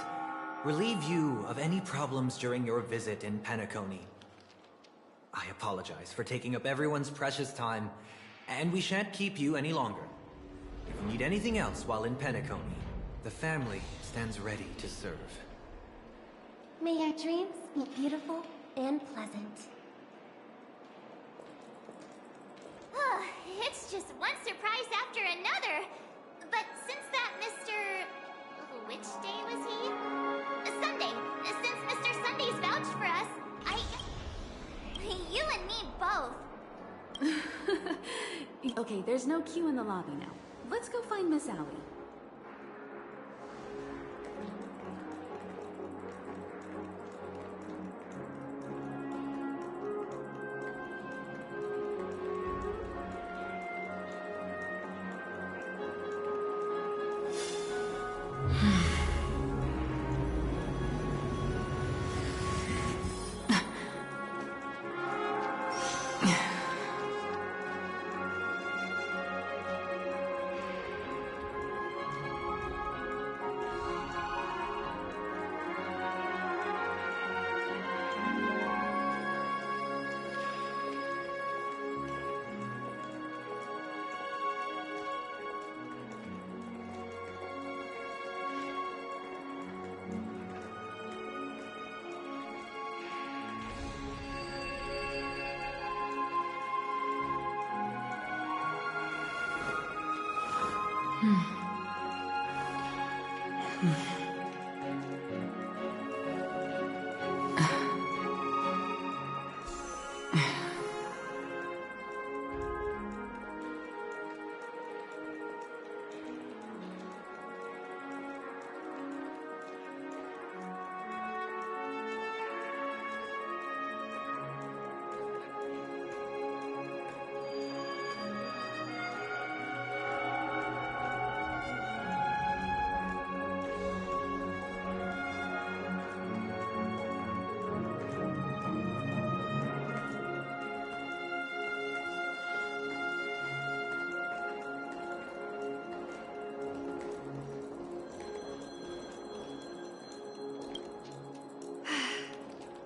relieve you of any problems during your visit in Penacony. I apologize for taking up everyone's precious time, and we shan't keep you any longer. If you need anything else while in Penacony, the family stands ready to serve.
May your dreams be beautiful and pleasant.
It's just one surprise after another. But since that Mr... Which day was he? Sunday. Since Mr. Sunday's vouched for us, you and me both.
Okay, there's no queue in the lobby now. Let's go find Miss Allie.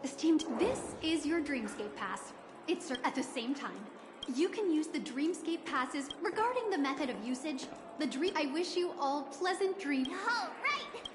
Esteemed, this is your Dreamscape Pass. It's at the same time. You can use the Dreamscape Passes regarding the method of usage. I wish you all pleasant dreams.
All right!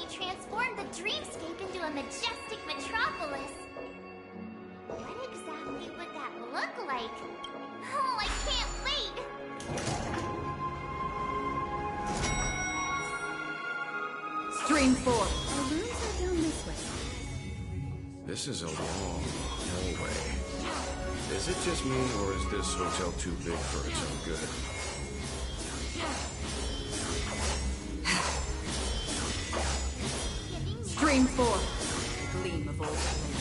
Transformed the dreamscape into a majestic metropolis. What exactly would that look like? Oh, I can't wait!
Dream 4.
Our rooms are down this way.
This is a long hallway. Is it just me, or is this hotel too big for its own good?
Dream 4. Gleam of old flame.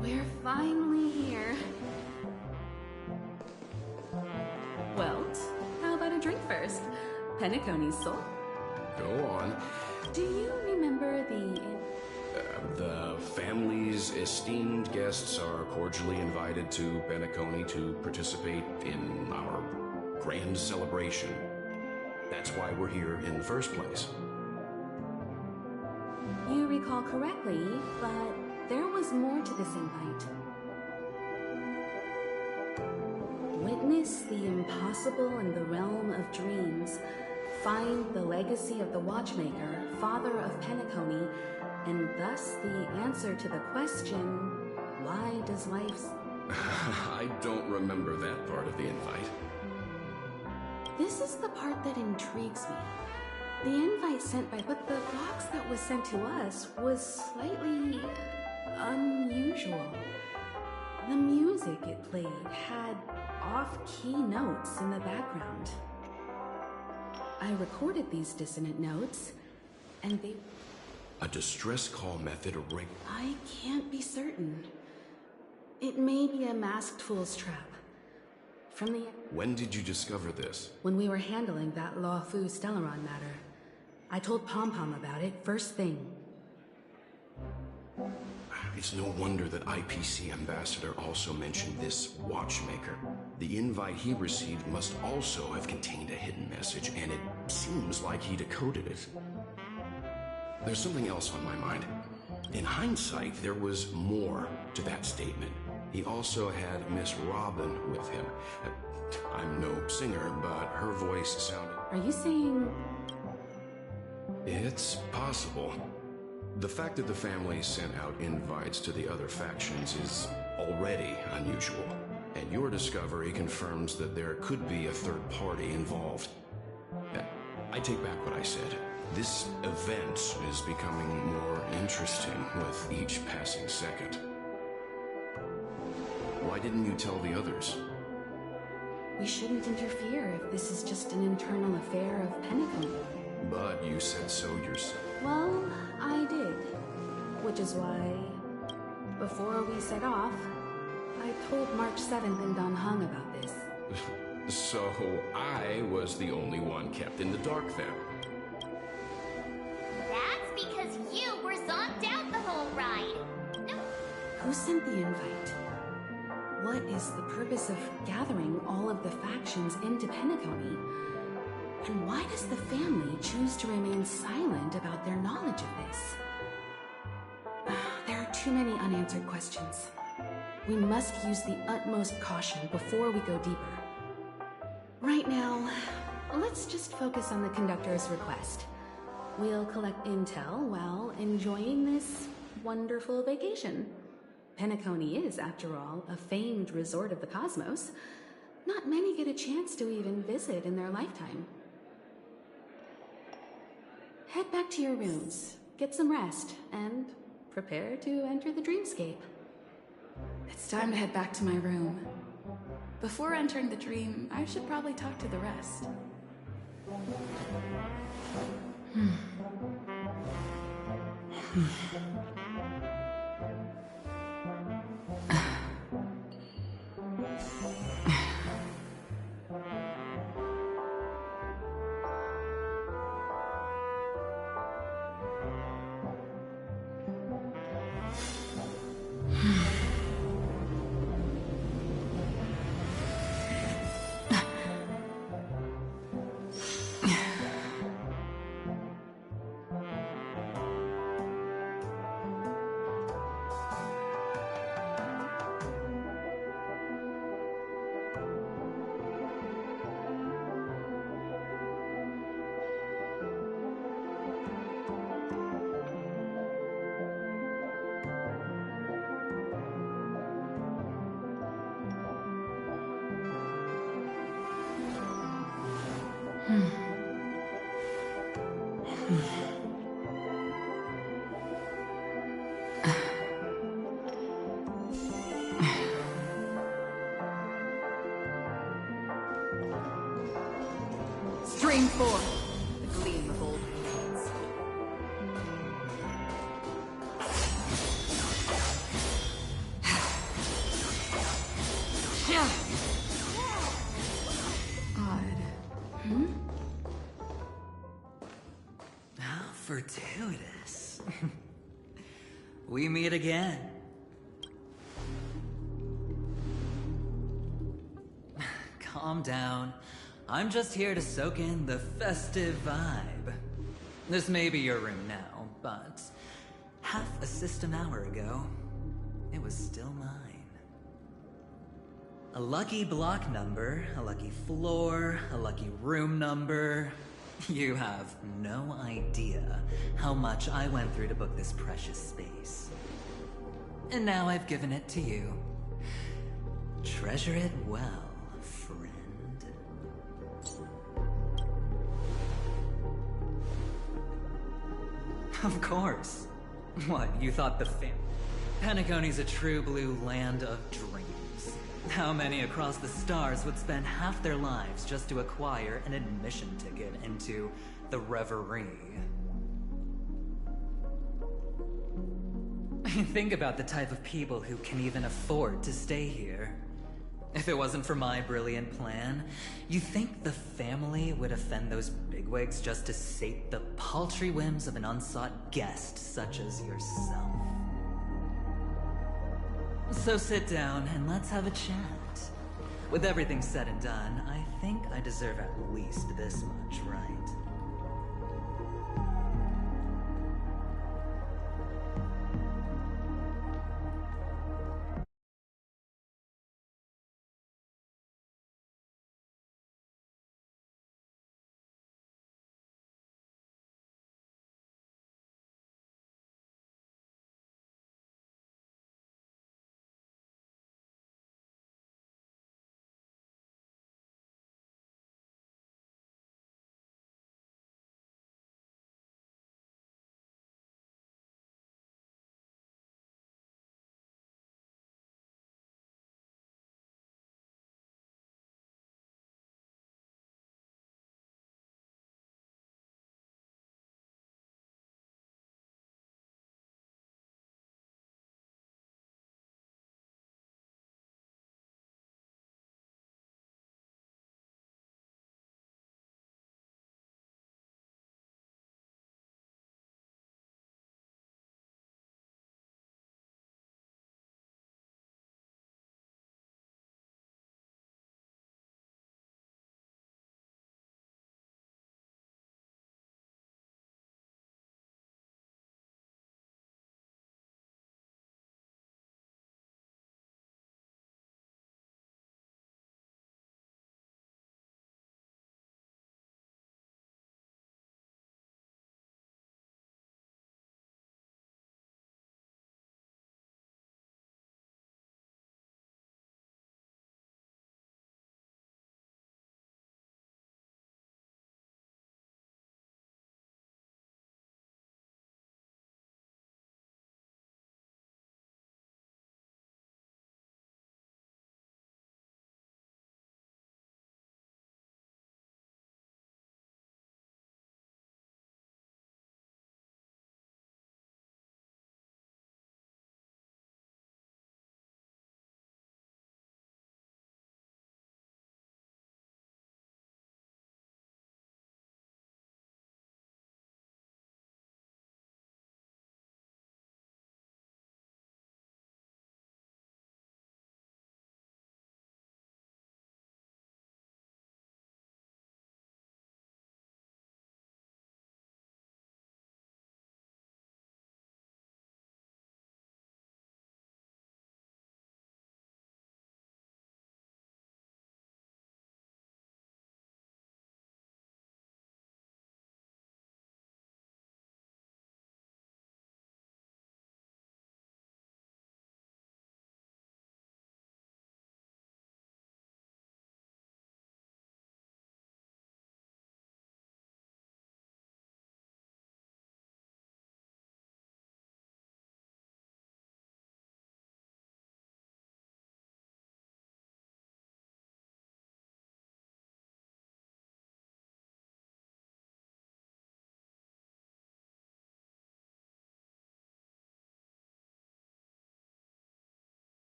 We're finally here. Well, how about a drink first? Penacony's soul.
Go on.
Do you remember
The family's esteemed guests are cordially invited to Penacony to participate in our grand celebration. That's why we're here in the first place.
You recall correctly, but there was more to this invite. Witness the impossible in the realm of dreams. Find the legacy of the Watchmaker, father of Penacony, and thus the answer to the question, why does life...
I don't remember that part of the invite.
This is the part that intrigues me. The invite sent by... But the box that was sent to us was slightly... unusual. The music it played had off-key notes in the background. I recorded these dissonant notes, and they...
A distress call method ring.
I can't be certain. It may be a masked fool's trap. From the...
When did you discover this?
When we were handling that Law Fu Stellaron matter. I told Pom Pom about it first thing.
It's no wonder that IPC Ambassador also mentioned this Watchmaker. The invite he received must also have contained a hidden message, and it seems like he decoded it. There's something else on my mind. In hindsight, there was more to that statement. He also had Miss Robin with him. I'm no singer, but her voice sounded...
Are you saying...
It's possible. The fact that the family sent out invites to the other factions is already unusual, and your discovery confirms that there could be a third party involved. I take back what I said. This event is becoming more interesting with each passing second. Why didn't you tell the others?
We shouldn't interfere if this is just an internal affair of Penacony.
But you said so yourself.
Well, I did. Which is why, before we set off, I told March 7th in Don Hung about this.
So I was the only one kept in the dark then.
That's because you were zonked out the whole ride.
Who sent the invite? What is the purpose of gathering all of the factions into Penacony? And why does the family choose to remain silent about their knowledge of this? There are too many unanswered questions. We must use the utmost caution before we go deeper. Right now, let's just focus on the conductor's request. We'll collect intel while enjoying this wonderful vacation. Penacony is, after all, a famed resort of the cosmos. Not many get a chance to even visit in their lifetime. Head back to your rooms, get some rest, and prepare to enter the dreamscape.
It's time to head back to my room. Before entering the dream, I should probably talk to the rest.
same form, the gleam of old blades. Odd.
How fortuitous. We meet again. Calm down. I'm just here to soak in the festive vibe. This may be your room now, but half a system hour ago, it was still mine. A lucky block number, a lucky floor, a lucky room number. You have no idea how much I went through to book this precious space. And now I've given it to you. Treasure it well, friend. Of course. What, you thought the Penacony's a true blue land of dreams. How many across the stars would spend half their lives just to acquire an admission ticket into the Reverie? Think about the type of people who can even afford to stay here. If it wasn't for my brilliant plan, you think the family would offend those bigwigs just to sate the paltry whims of an unsought guest such as yourself? So sit down and let's have a chat. With everything said and done, I think I deserve at least this much, right?